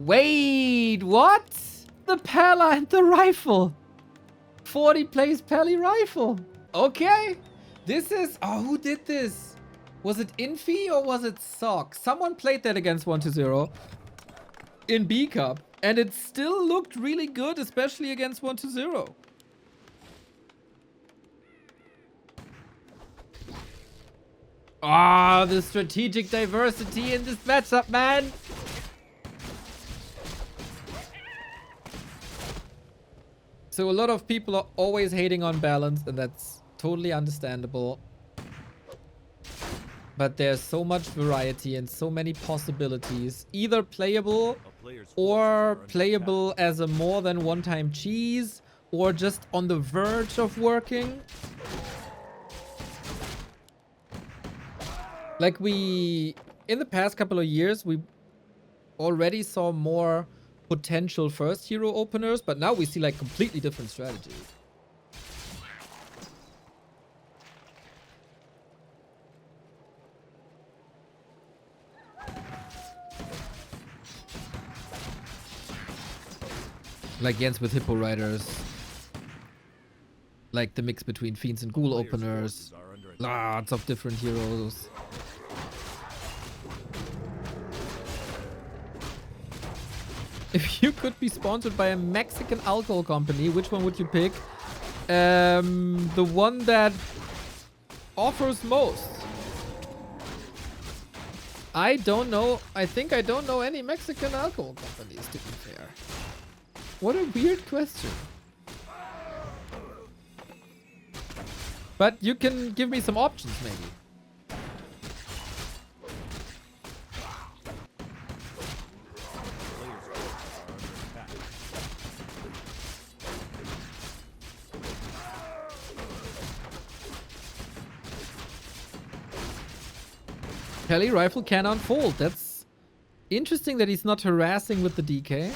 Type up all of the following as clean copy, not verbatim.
Wait, what? The Pala and the rifle. 40 plays Pally rifle. Okay. This is... Oh, who did this? Was it Infi or was it Sock? Someone played that against 1-0 in B Cup. And it still looked really good, especially against 1-0. Ah, the strategic diversity in this matchup, man. So a lot of people are always hating on balance, and that's totally understandable. But there's so much variety and so many possibilities. Either playable or playable as a more than one-time cheese, or just on the verge of working. Like in the past couple of years, we already saw more potential first hero openers, but now we see like completely different strategies. Like Jens with Hippo Riders. Like the mix between Fiends and Ghoul openers. Lots of different heroes. If you could be sponsored by a Mexican alcohol company, which one would you pick? The one that offers most. I don't know. I think I don't know any Mexican alcohol companies, to be fair. What a weird question. But you can give me some options, maybe. Kelly rifle can unfold. That's interesting that he's not harassing with the DK.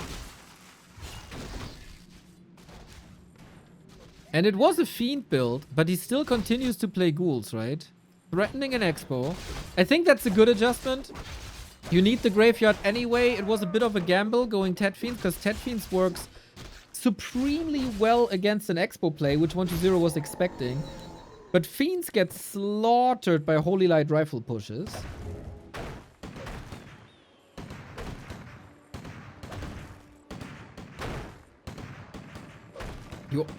And it was a Fiend build, but he still continues to play ghouls, right? Threatening an Expo. I think that's a good adjustment. You need the graveyard anyway. It was a bit of a gamble going Tet Fiends, because Tet Fiends works supremely well against an Expo play, which 1-0 was expecting. But Fiends get slaughtered by Holy Light rifle pushes.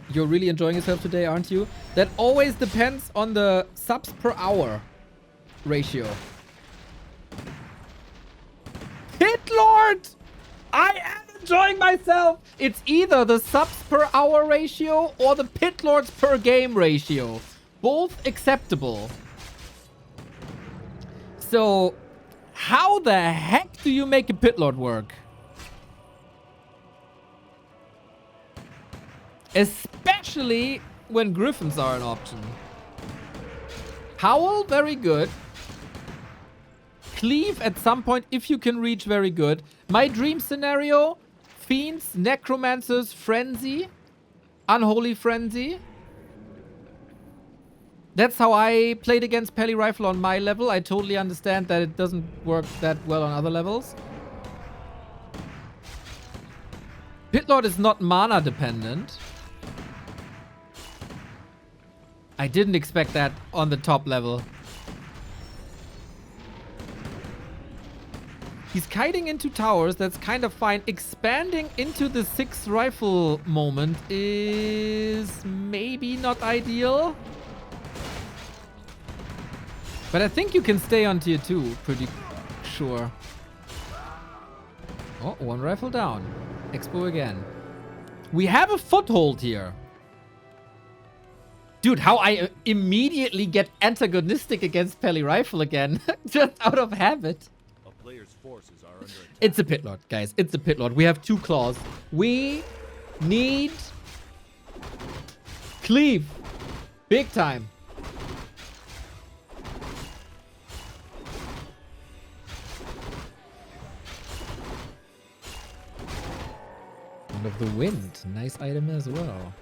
You're really enjoying yourself today, aren't you? That always depends on the subs per hour ratio. Hit Lord! I am enjoying myself! It's either the subs per hour ratio or the Pit Lords per game ratio. Both acceptable. So, how the heck do you make a Pit Lord work? Especially when Griffins are an option. Howl, very good. Cleave at some point, if you can reach, very good. My dream scenario, Fiends, Necromancers, Frenzy. Unholy Frenzy. That's how I played against Pally Rifle on my level. I totally understand that it doesn't work that well on other levels. Pit Lord is not mana dependent. I didn't expect that on the top level. He's kiting into towers. That's kind of fine. Expanding into the 6th rifle moment is maybe not ideal. But I think you can stay on tier 2. Pretty sure. Oh, 1 rifle down. Expo again. We have a foothold here. Dude, how I immediately get antagonistic against Pally Rifle again. Just out of habit. A player's forces are under attack. It's a Pit Lord, guys. It's a Pit Lord. We have 2 claws. We need cleave. Big time. Wind of the Wind. Nice item as well.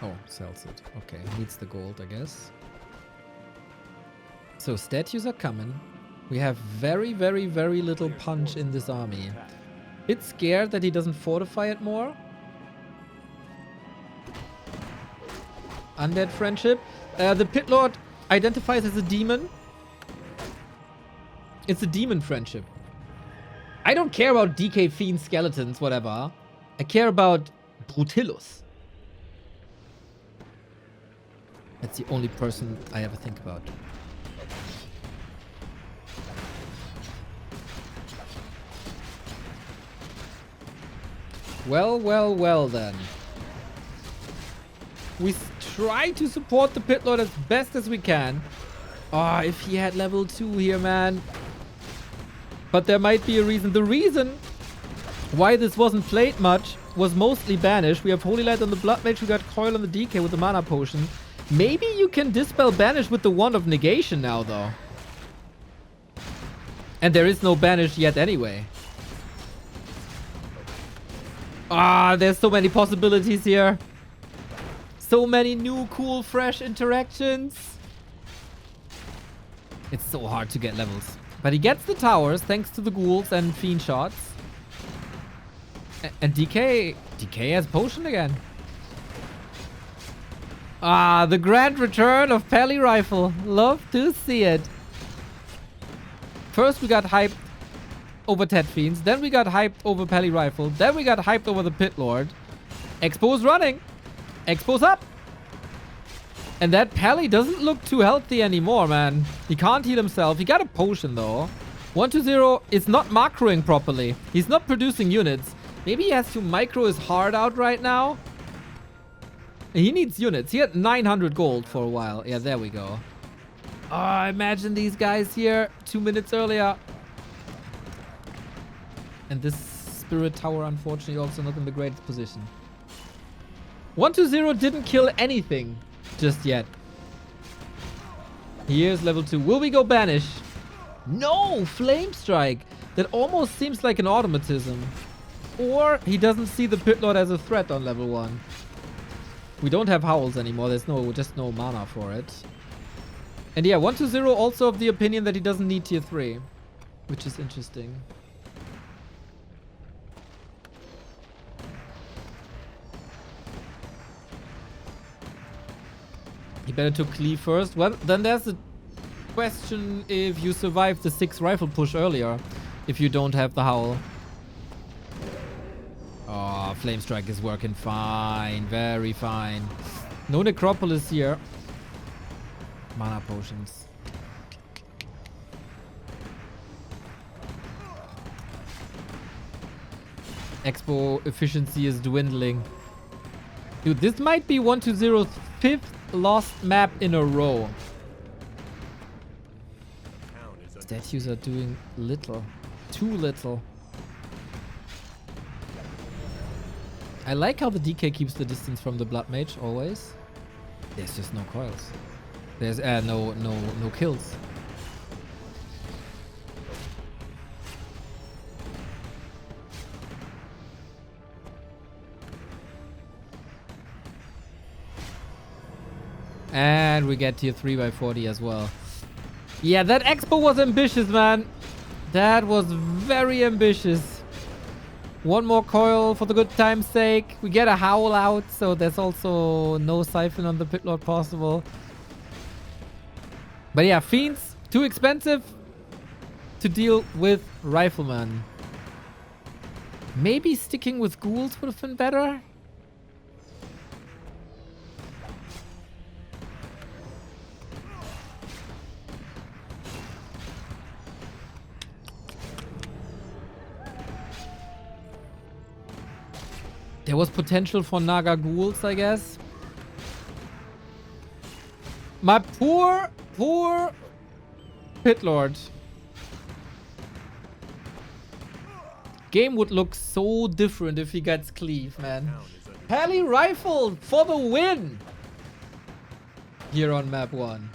Oh, sells it. Okay, needs the gold, I guess. So, statues are coming. We have very, very, very little punch in this army. Bit scared that he doesn't fortify it more. Undead friendship. The Pit Lord identifies as a demon. It's a demon friendship. I don't care about DK Fiend skeletons, whatever. I care about Brutilus. That's the only person I ever think about. Well, well, well then. We try to support the Pit Lord as best as we can. Ah, if he had level 2 here, man. But there might be a reason. The reason why this wasn't played much was mostly Banish. We have Holy Light on the Blood Mage. We got Coil on the DK with the Mana Potion. Maybe you can dispel Banish with the Wand of Negation now, though. And there is no Banish yet anyway. Ah, there's so many possibilities here. So many new, cool, fresh interactions. It's so hard to get levels. But he gets the towers thanks to the ghouls and fiend shots. And DK has potion again. Ah, the grand return of Pally Rifle. Love to see it. First we got hyped over Tet Fiends. Then we got hyped over Pally Rifle. Then we got hyped over the Pit Lord. Expo's running. Expo's up. And that Pally doesn't look too healthy anymore, man. He can't heal himself. He got a potion, though. 120 is not macroing properly. He's not producing units. Maybe he has to micro his heart out right now. He needs units. He had 900 gold for a while. Yeah, there we go. Oh, imagine these guys here 2 minutes earlier. And this Spirit Tower, unfortunately, also not in the greatest position. 120 didn't kill anything just yet. Here's level 2. Will we go Banish? No! Flame Strike! That almost seems like an automatism. Or he doesn't see the Pit Lord as a threat on level 1. We don't have Howls anymore. There's just no mana for it. And yeah, 120 also of the opinion that he doesn't need tier 3. Which is interesting. He better to cleave first. Well, then there's a question if you survive the 6 rifle push earlier. If you don't have the Howl. Oh, Flame Strike is working fine. Very fine. No Necropolis here. Mana potions. Expo efficiency is dwindling. Dude, this might be 120's 5th lost map in a row. Statues are doing little. Too little. I like how the DK keeps the distance from the Blood Mage always. There's just no coils. There's no kills. And we get tier 3 by 40 as well. Yeah, that expo was ambitious, man. That was very ambitious. One more coil for the good time's sake. We get a Howl out, so there's also no siphon on the Pit Lord possible. But yeah, Fiends, too expensive to deal with Rifleman. Maybe sticking with Ghouls would have been better. There was potential for Naga Ghouls, I guess. My poor Pit Lord. Game would look so different if he gets Cleave, man. Pally Rifle for the win! Here on map 1.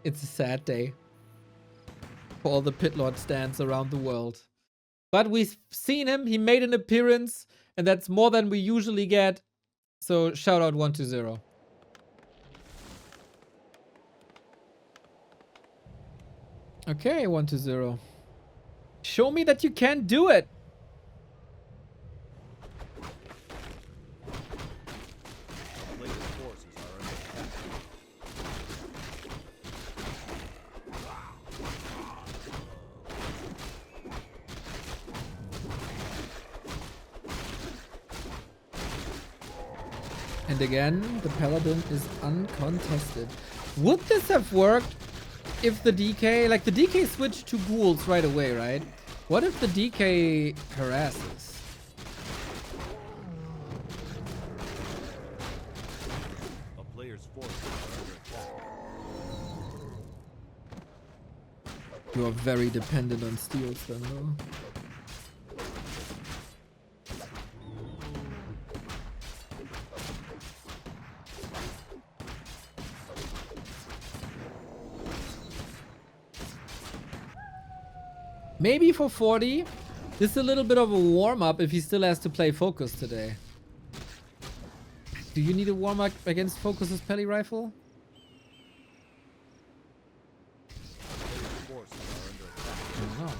It's a sad day for all the Pit Lord stands around the world. But we've seen him. He made an appearance. And that's more than we usually get. So shout out 120. Okay, 120. Show me that you can do it. Player's forces are under attack. And again, the Paladin is uncontested. Would this have worked if the DK... Like, the DK switched to ghouls right away, right? What if the DK harasses? A player's forces are under attack. You are very dependent on steals then, though. Maybe for 40, this is a little bit of a warm-up if he still has to play Focus today. Do you need a warm-up against Focus's Peli Rifle? Player's forces are under attack. I don't know.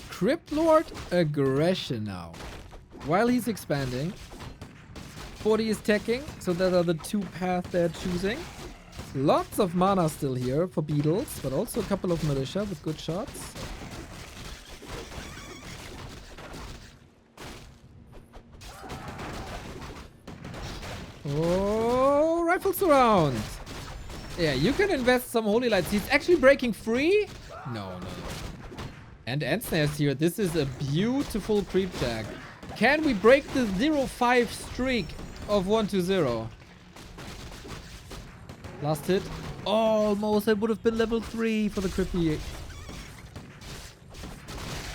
Crypt Lord aggression now. While he's expanding, 40 is teching, so that are the two paths they're choosing. Lots of mana still here for beetles, but also a couple of militia with good shots. Oh, rifles around. Yeah, you can invest some holy lights. He's actually breaking free? No. And Ensnare's here. This is a beautiful creep tag. Can we break the 0-5 streak of 1-0? Last hit. Almost. It would have been level 3 for the Crippy.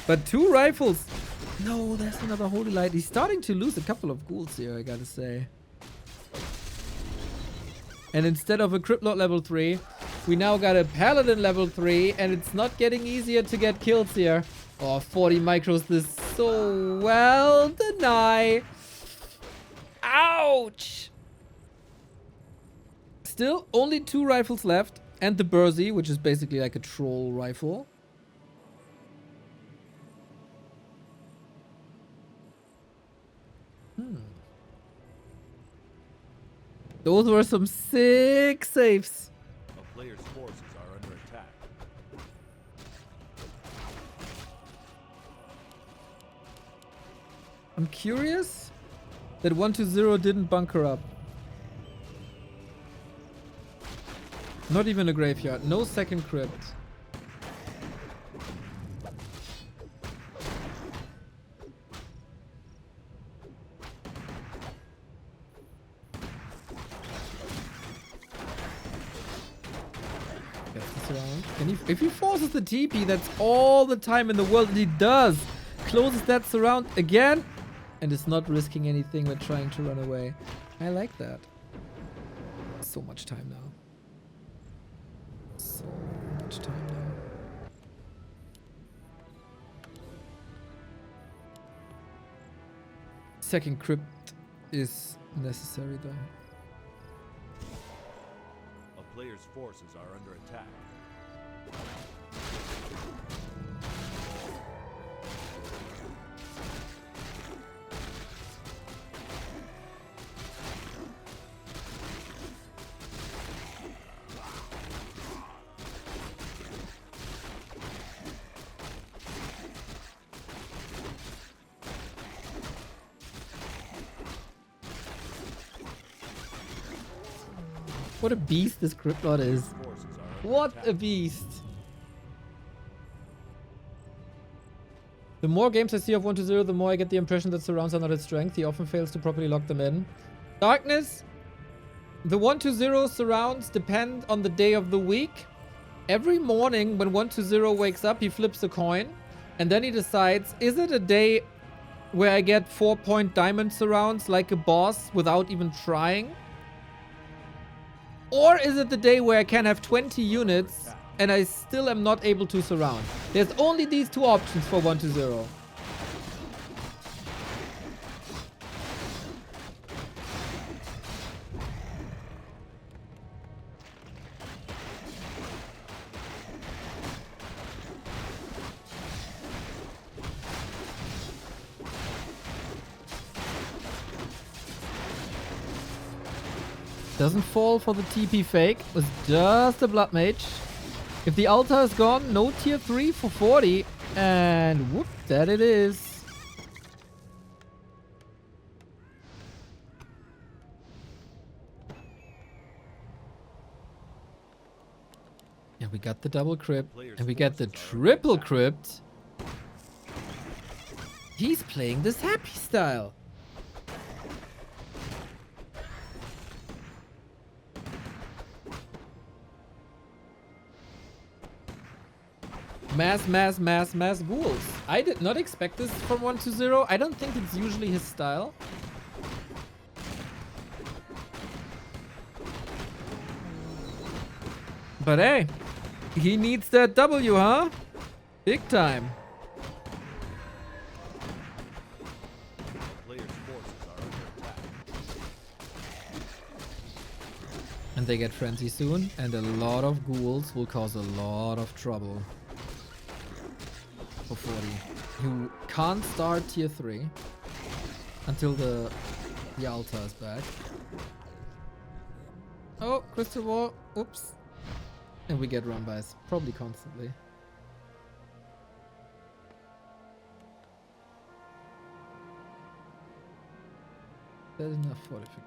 But 2 rifles. No, there's another holy light. He's starting to lose a couple of ghouls here, I gotta say. And instead of a Crypt Lord level 3, we now got a Paladin level 3, and it's not getting easier to get kills here. Oh, 40 micros this so well. Deny. Ouch. Still, only 2 rifles left. And the bansee, which is basically like a troll rifle. Those were some sick saves. A player's forces are under attack. I'm curious that 1-0 didn't bunker up. Not even a graveyard. No second crypt. And if he forces the TP, that's all the time in the world that he does. Closes that surround again. And is not risking anything when trying to run away. I like that. So much time now. So much time now. Second crypt is necessary though. A player's forces are under attack. What a beast this Crypt Lord is. Forces are under What attack. a beast. The more games I see of 1-0, the more I get the impression that surrounds are not its strength. He often fails to properly lock them in. Darkness. The 1-0 surrounds depend on the day of the week. Every morning when 1-0 wakes up, he flips a coin. And then he decides, is it a day where I get 4-point diamond surrounds like a boss without even trying? Or is it the day where I can have 20 units and I still am not able to surround. There's only these two options for 1-0. Doesn't fall for the TP fake. Was just a Blood Mage. If the altar is gone, no tier 3 for 40. And whoop, that it is. And we got the double crypt. And we get the triple crypt. He's playing this happy style. Mass ghouls. I did not expect this from 1-0. I don't think it's usually his style. But hey, he needs that W, huh? Big time. And they get frenzy soon, and a lot of ghouls will cause a lot of trouble. For 40. You can't start tier 3 until the altar is back. Oh, crystal wall. Oops. And we get run bys, probably constantly. There's enough fortification.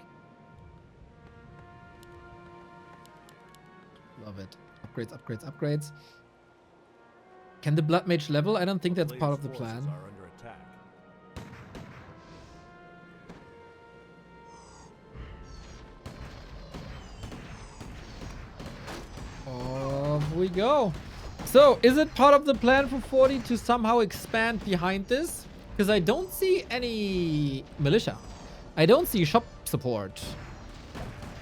Love it. Upgrades. Can the Blood Mage level? I don't think that's part of the plan. Off we go. So, is it part of the plan for 40 to somehow expand behind this? Because I don't see any militia. I don't see shop support.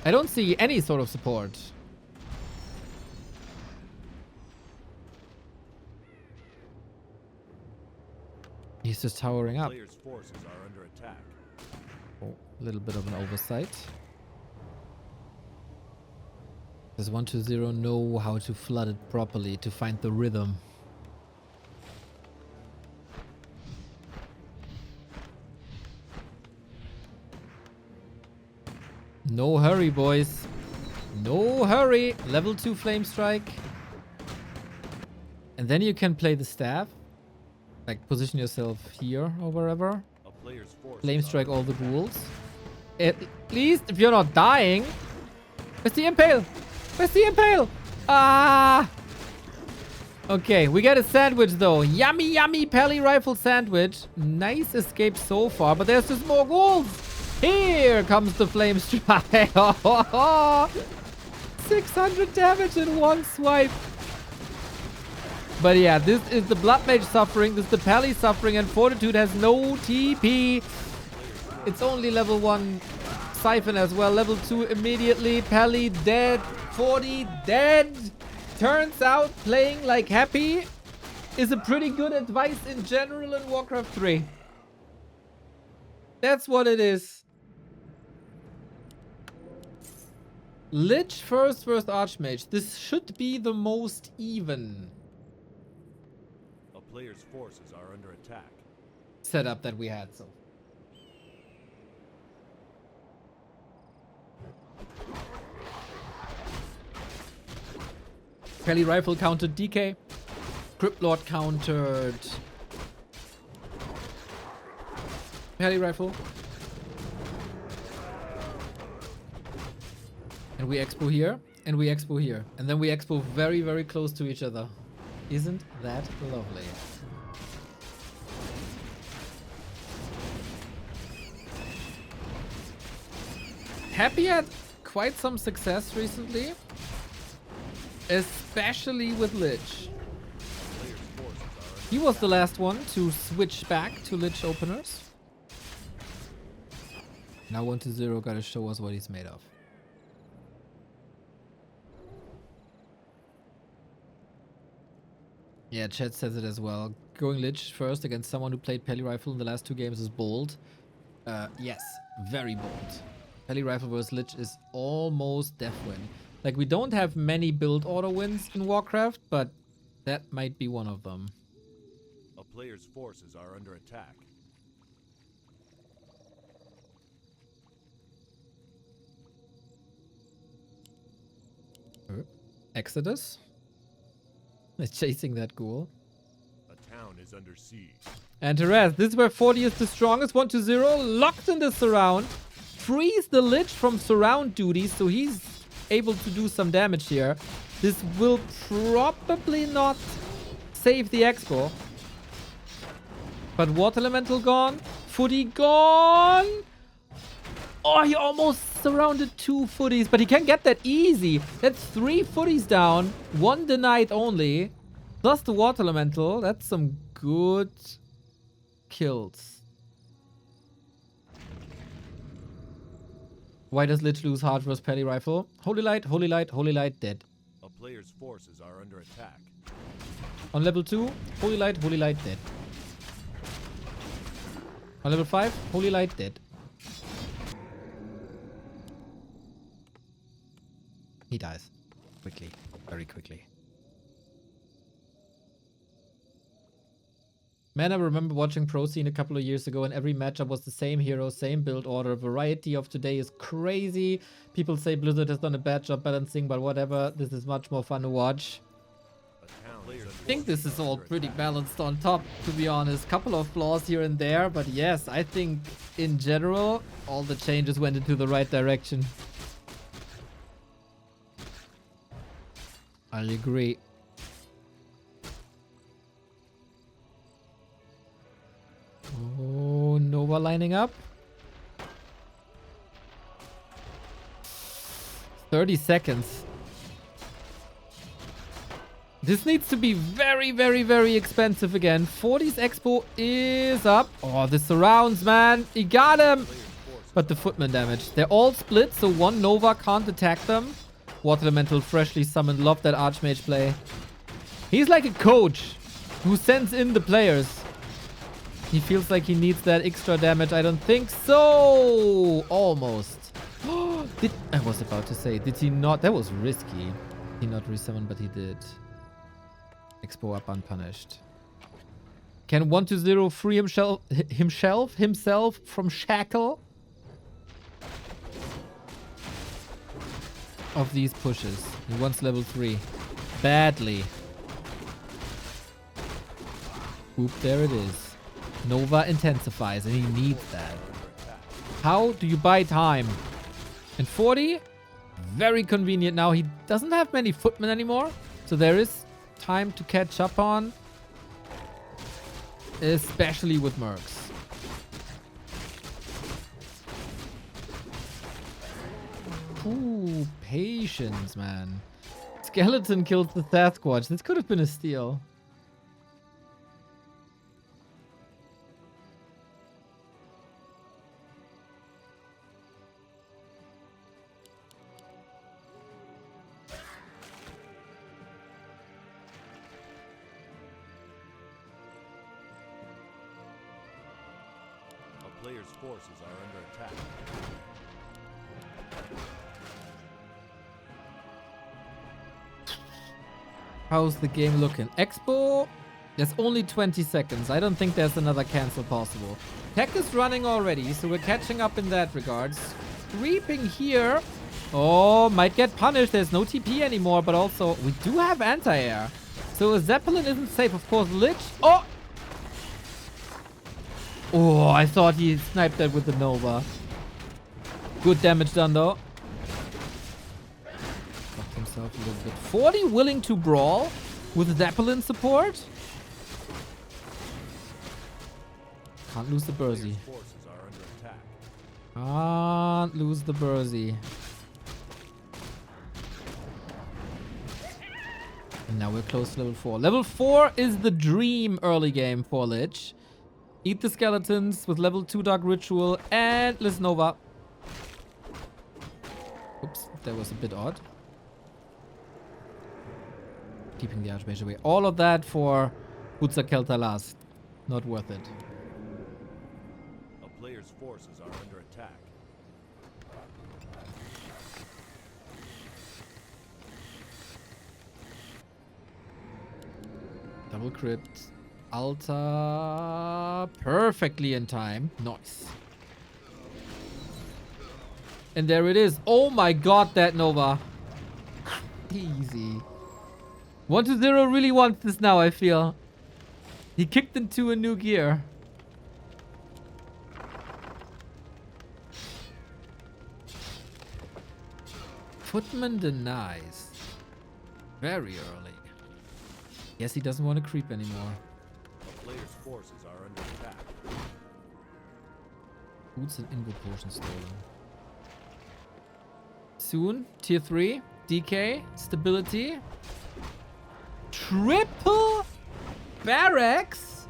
I don't see any sort of support. He's just towering up. Players' forces are under attack. Oh, a little bit of an oversight. Does 1-0 know how to flood it properly to find the rhythm? No hurry, boys. No hurry. Level 2 flame strike. And then you can play the staff. Like, position yourself here or wherever. Flame strike all the ghouls. At least if you're not dying. Where's the impale? Where's the impale? Ah! Okay, we get a sandwich though. Yummy, yummy pally rifle sandwich. Nice escape so far, but there's just more ghouls. Here comes the flame strike. 600 damage in one swipe. But yeah, this is the Blood Mage suffering, this is the Pally suffering, and Fortitude has no TP. It's only level 1 Siphon as well. Level 2 immediately. Pally dead. 40 dead. Turns out playing like happy is a pretty good advice in general in Warcraft 3. That's what it is. Lich first Archmage. This should be the most even Players' forces are under attack. setup that we had. So Pally Rifle countered DK. Crypt Lord countered Pally Rifle. And we expo here. And we expo here. And then we expo very, very close to each other. Isn't that lovely? Happy had quite some success recently. Especially with Lich. He was the last one to switch back to Lich openers. Now 1-0 gotta show us what he's made of. Yeah, chat says it as well. Going Lich first against someone who played Peli Rifle in the last 2 games is bold. Yes, very bold. Peli Rifle vs Lich is almost death win. Like, we don't have many build order wins in Warcraft, but that might be one of them. A player's forces are under attack. Exodus? It's chasing that ghoul. A town is under siege. And Therese, this is where 40 is the strongest. 1-0, locked in the surround. Frees the Lich from surround duty, so he's able to do some damage here. This will probably not save the Expo. But Water Elemental gone. Footy gone. Oh, he almost surrounded 2 footies, but he can't get that easy. That's 3 footies down. 1 denied only. Plus the Water Elemental. That's some good kills. Why does Lich lose hard versus Peli Rifle? Holy Light, Holy Light, Holy Light, dead. A player's forces are under attack. On level 2, Holy Light, dead. On level 5, Holy Light, dead. He dies. Quickly. Very quickly. Man, I remember watching Pro Scene a couple of years ago and every matchup was the same hero, same build order. Variety of today is crazy. People say Blizzard has done a bad job balancing, but whatever. This is much more fun to watch. I think this is all pretty balanced on top, to be honest. Couple of flaws here and there, but yes, I think in general, all the changes went into the right direction. I agree. Oh, Nova lining up. 30 seconds. This needs to be very, very, very expensive again. 40's Expo is up. Oh, the surrounds, man. He got him. But the footman damage. They're all split, so one Nova can't attack them. Water Elemental freshly summoned. Love that Archmage play. He's like a coach who sends in the players. He feels like he needs that extra damage. I don't think so. Almost. I was about to say, did he not? That was risky. He not resummon, but he did. Expo up unpunished. Can 1-0 free himself from shackle of these pushes? He wants level 3 badly. Oop, there it is. Nova intensifies and he needs that. How do you buy time? And 40, very convenient now. He doesn't have many footmen anymore, so there is time to catch up on, especially with mercs. Ooh, patience, man. Skeleton kills the Sasquatch. This could have been a steal. Players' forces are under attack. How's the game looking? Expo, there's only 20 seconds. I don't think there's another cancel possible. Tech is running already, so we're catching up in that regards. Creeping here. Oh, might get punished. There's no TP anymore, but also we do have anti-air. So a Zeppelin isn't safe. Of course, Lich. Oh! Oh, I thought he sniped that with the Nova. Good damage done, though. Fucked himself a little bit. 40 willing to brawl with Zeppelin support. Can't lose the Bursey. Can't lose the Bursey. And now we're close to level 4. Level 4 is the dream early game for Lich. Eat the skeletons with level 2 Dark Ritual and Nova. Oops, that was a bit odd. Keeping the Archmage away. All of that for Utsa Kelta last. Not worth it. A player's forces are under attack. Double crit. Alta. Perfectly in time. Nice. And there it is. Oh my god, that Nova. Easy. 1-0 really wants this now, I feel. He kicked into a new gear. Footman denies. Very early. Guess he doesn't want to creep anymore. A player's forces are under attack. Boots and invo potion stolen. Soon, tier 3. DK. Stability. Triple barracks.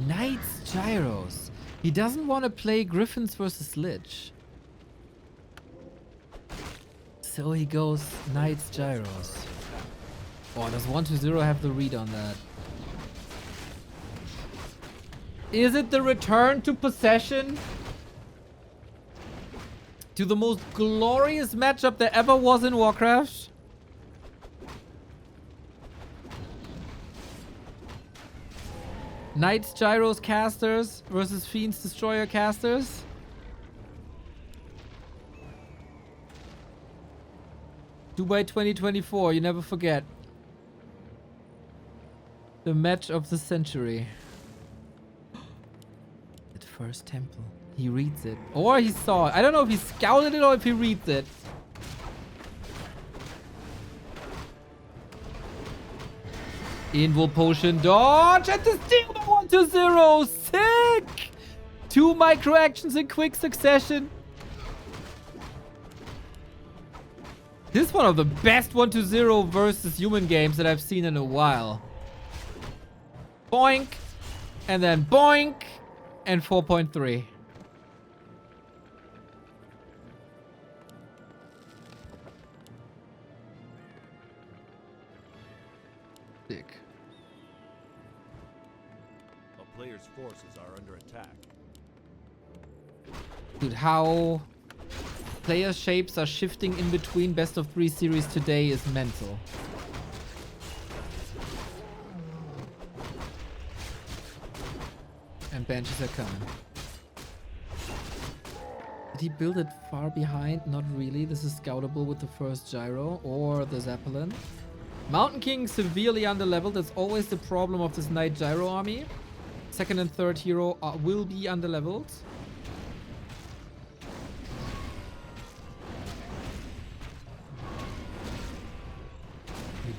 Knights Gyros. He doesn't want to play Griffins versus Lich. So he goes Knights Gyros. Oh, does 1-0 have the read on that? Is it the return to possession? To the most glorious matchup there ever was in Warcraft? Knights Gyros casters versus Fiends Destroyer casters? Dubai 2024, you never forget. The match of the century. At first temple. He reads it. Or he saw it. I don't know if he scouted it or if he reads it. Invul potion dodge and the steal by 1-0. Sick! 2 micro actions in quick succession. This is one of the best 1-0 versus human games that I've seen in a while. Boink. And then boink. And 4.3. Sick. A player's forces are under attack. Dude, how player shapes are shifting in between best of 3 series today is mental. And benches are coming. Did he build it far behind? Not really. This is scoutable with the first gyro or the Zeppelin. Mountain King severely underleveled. That's always the problem of this Knight Gyro army. Second and third hero will be underleveled. We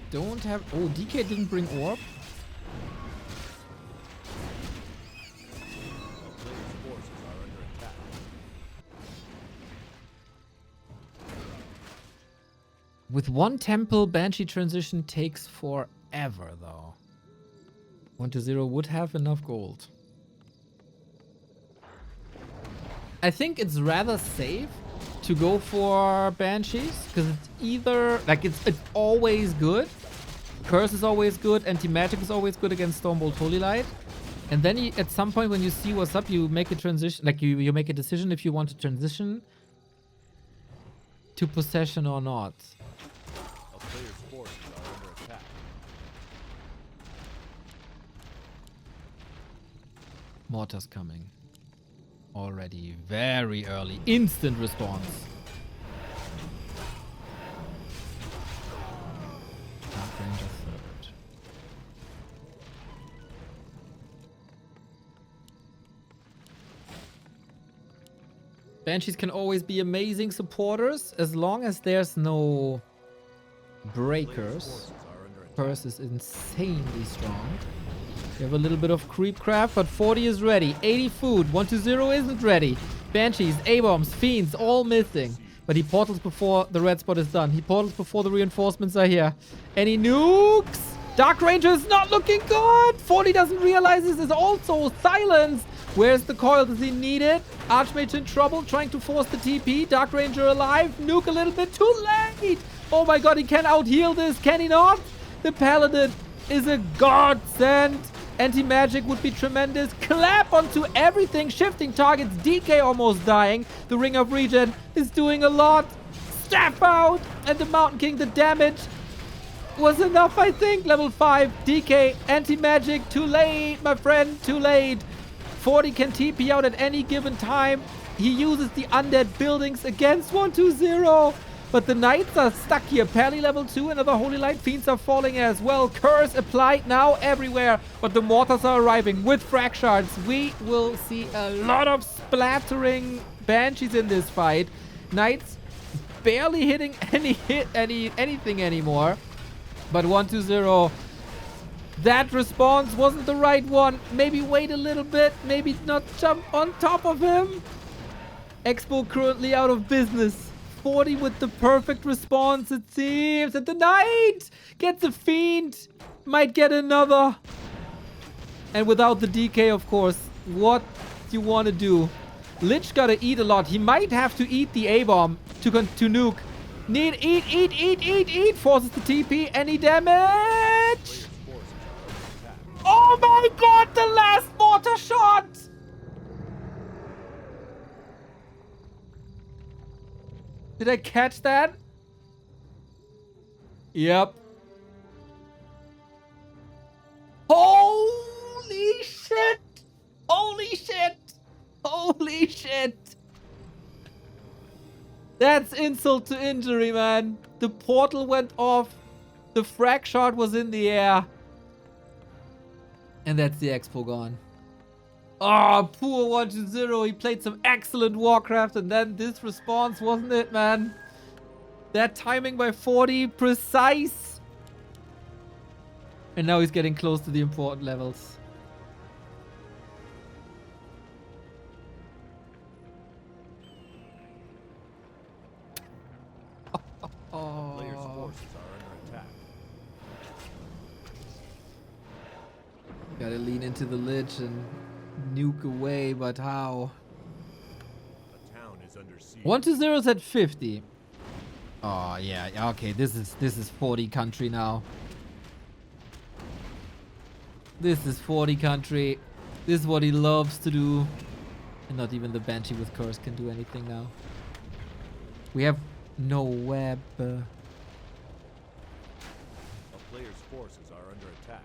don't have... Oh, DK didn't bring Orb. With 1 temple, Banshee transition takes forever, though. 1-0 would have enough gold. I think it's rather safe to go for Banshees, because it's either... Like, it's always good. Curse is always good. Anti-magic is always good against Stormbolt Holy Light. And then at some point when you see what's up, you make a transition... Like, you make a decision if you want to transition to possession or not. Mortar's coming. Already very early. Instant response. Dark Ranger third. Banshees can always be amazing supporters as long as there's no breakers. Curse is insanely strong. You have a little bit of creep craft, but 40 is ready. 80 food. 1-0 isn't ready. Banshees, A-bombs, Fiends, all missing. But he portals before the red spot is done. He portals before the reinforcements are here. And he nukes. Dark Ranger is not looking good. 40 doesn't realize this is also silenced. Where's the coil? Does he need it? Archmage in trouble, trying to force the TP. Dark Ranger alive. Nuke a little bit too late. Oh my god, he can out-heal this. Can he not? The Paladin is a godsend. Anti-magic would be tremendous. Clap onto everything. Shifting targets. DK almost dying. The Ring of Regen is doing a lot. Staff out. And the Mountain King, the damage was enough, I think. Level 5. DK. Anti-magic. Too late, my friend. Too late. 40 can TP out at any given time. He uses the undead buildings against 120. But the Knights are stuck here. Pally level 2, another Holy Light. Fiends are falling as well. Curse applied now everywhere. But the Mortars are arriving with Frag Shards. We will see a lot of splattering Banshees in this fight. Knights barely hitting anything anymore. But 120, that response wasn't the right one. Maybe wait a little bit. Maybe not jump on top of him. Expo currently out of business. 40 with the perfect response, it seems. And the Knight gets a Fiend. Might get another. And without the DK, of course. What do you want to do? Lich gotta eat a lot. He might have to eat the A-bomb to nuke. Eat. Forces the TP. Any damage? Oh my god, the last mortar shot! Did I catch that? Yep. Holy shit! Holy shit! Holy shit! That's insult to injury, man. The portal went off. The frag shot was in the air. And that's the expo gone. Oh, poor 120. He played some excellent Warcraft, and then this response, wasn't it, man? That timing by 40, precise. And now he's getting close to the important levels. Oh. Players' forces are under attack. Gotta lean into the Lich and nuke away, but how? A town is under siege. 120's at 50. Oh yeah, okay. This is 40 country now. This is 40 country. This is what he loves to do. And not even the Banshee with Curse can do anything now. We have no web. A player's forces are under attack.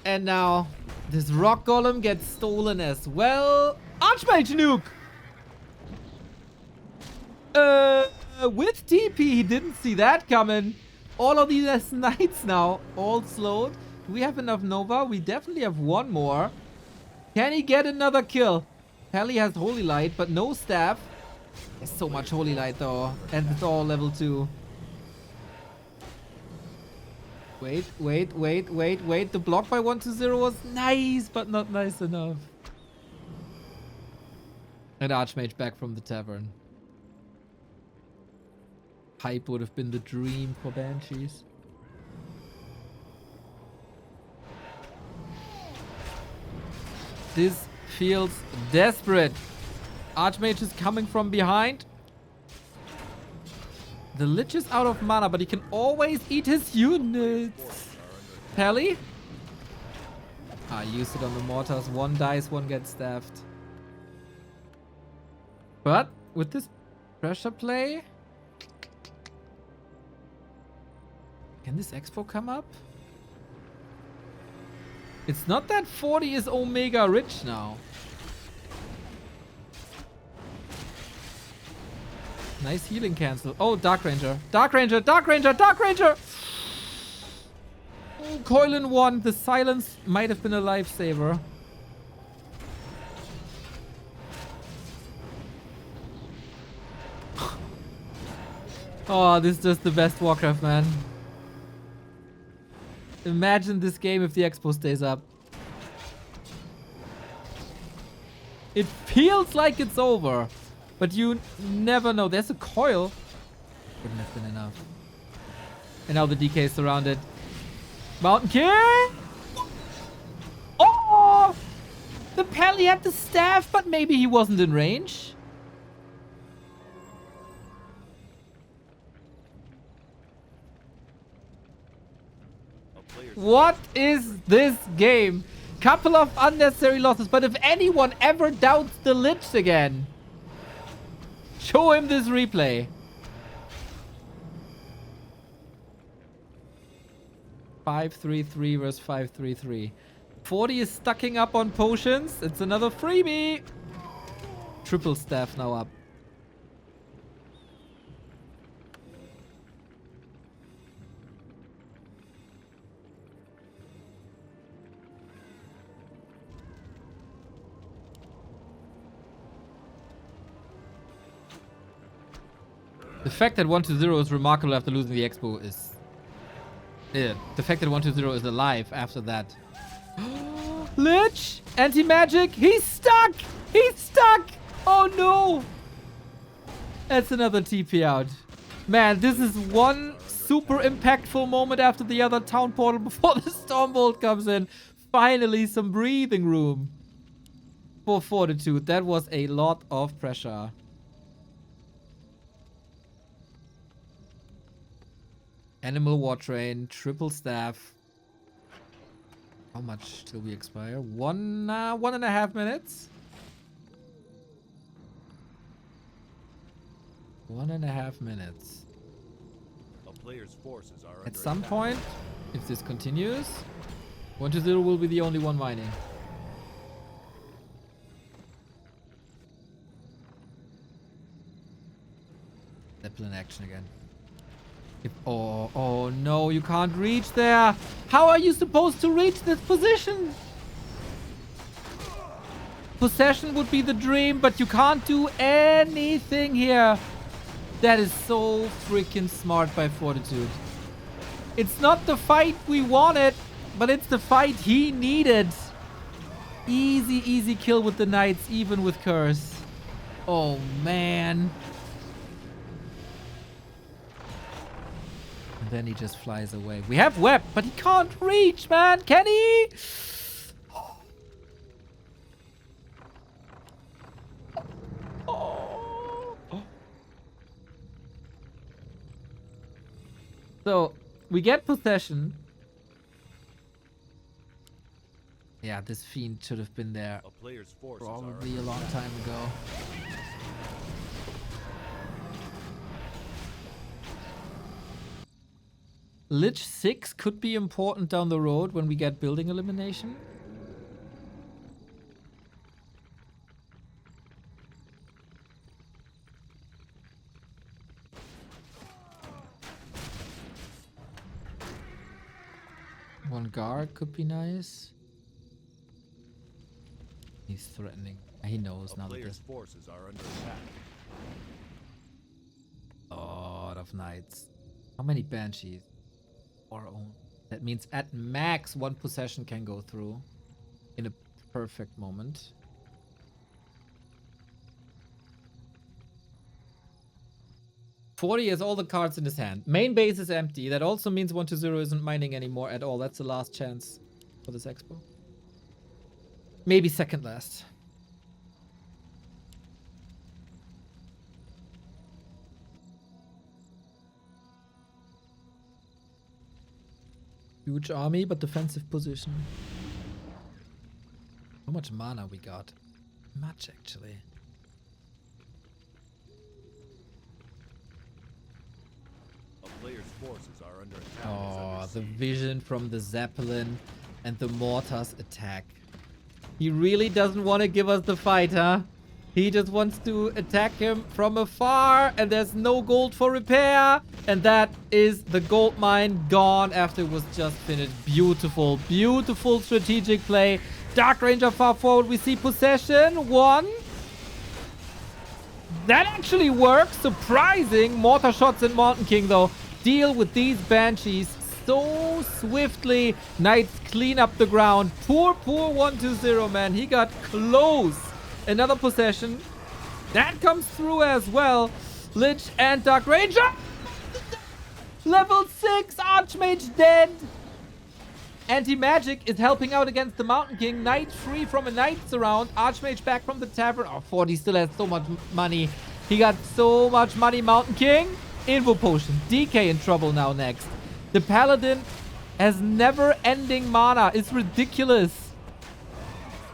And now this rock golem gets stolen as well. Archmage nuke! With TP, he didn't see that coming. All of these knights now, all slowed. Do we have enough Nova? We definitely have one more. Can he get another kill? Pally has Holy Light, but no staff. There's so much Holy Light though. And it's all level 2. Wait. The block by 120 was nice, but not nice enough. And Archmage back from the tavern. Hype would have been the dream for Banshees. This feels desperate. Archmage is coming from behind. The Lich is out of mana, but he can always eat his units. Pally? Ah, used it on the mortars. One dies, one gets staffed. But with this pressure play... Can this expo come up? It's not that 40 is Omega rich now. Nice healing cancel. Oh, Dark Ranger. Dark Ranger. Oh, coil in 1. The silence might have been a lifesaver. Oh, this is just the best Warcraft, man. Imagine this game if the expo stays up. It feels like it's over. But you never know. There's a coil. Wouldn't have been enough. And now the DK is surrounded. Mountain King! Oh! The Pally had the staff, but maybe he wasn't in range. What is this game? Couple of unnecessary losses, but if anyone ever doubts the Lich again, show him this replay. 5-3-3 versus 5-3-3. 40 is stacking up on potions. It's another freebie. Triple staff now up. The fact that 1-0 is remarkable after losing the Expo is... Yeah. The fact that 1-0 is alive after that. Lich! Anti-magic! He's stuck! He's stuck! Oh no! That's another TP out. Man, this is one super impactful moment after the other town portal before the Stormbolt comes in. Finally, some breathing room for Fortitude. That was a lot of pressure. Animal War Train, triple staff. How much till we expire? 1.5 minutes. 1.5 minutes. A player's forces are At under some attack. point, if this continues, 1-0 will be the only one mining. Zeppelin action again. Oh no, you can't reach there. How are you supposed to reach this position? Possession would be the dream, but you can't do anything here. That is so freaking smart by Fortitude. It's not the fight we wanted, but it's the fight he needed. Easy, easy kill with the Knights, even with Curse. Oh man. And then he just flies away. We have Web, but he can't reach, man. Can he? So, we get possession. Yeah, this fiend should have been there A player's forces probably a long time ago. Lich 6 could be important down the road when we get building elimination. One guard could be nice. He's threatening. He knows A now that player's there's forces are under attack. a lot of knights. How many banshees? Our own. That means at max one possession can go through in a perfect moment. Forty has all the cards in his hand. Main base is empty. That also means 1-0 isn't mining anymore at all. That's the last chance for this expo. Maybe second last. Huge army, but defensive position. How much mana we got? Much, actually. A player's forces are under attack. Oh, the vision from the Zeppelin and the Mortar's attack. He really doesn't want to give us the fight, huh? He just wants to attack him from afar, and there's no gold for repair. And that is the gold mine gone after it was just finished. Beautiful, beautiful strategic play. Dark Ranger far forward. We see possession. One. That actually works. Surprising. Mortar shots in Mountain King, though. Deal with these Banshees so swiftly. Knights clean up the ground. Poor 1-0, man. He got close Another possession. That comes through as well. Lich and Dark Ranger. Level 6 Archmage dead. Anti-magic is helping out against the Mountain King. Knight free from a Knight's around. Archmage back from the tavern. Oh, 40 still has so much money. He got so much money, Mountain King. Invo Potion. DK in trouble now next. The Paladin has never-ending mana. It's ridiculous.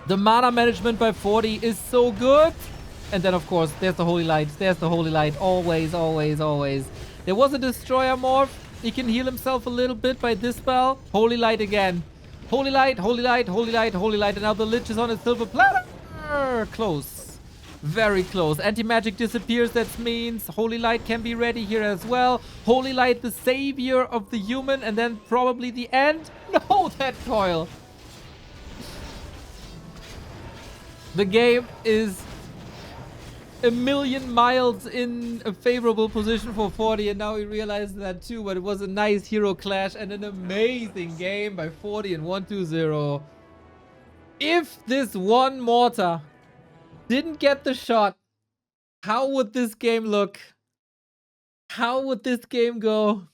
The mana management by 40 is so good. And then, of course, there's the Holy Light. There's the Holy Light. Always, always, always. There was a Destroyer morph. He can heal himself a little bit by this spell. Holy Light again. Holy Light, Holy Light, Holy Light, Holy Light. And now the Lich is on a silver platter. Close. Very close. Anti-magic disappears. That means Holy Light can be ready here as well. Holy Light, the savior of the human. And then probably the end. No, that coil. The game is a million miles in a favorable position for 40, and now we realize that too, but it was a nice hero clash and an amazing game by 40 and 1-2-0. If this one mortar didn't get the shot, how would this game look? How would this game go?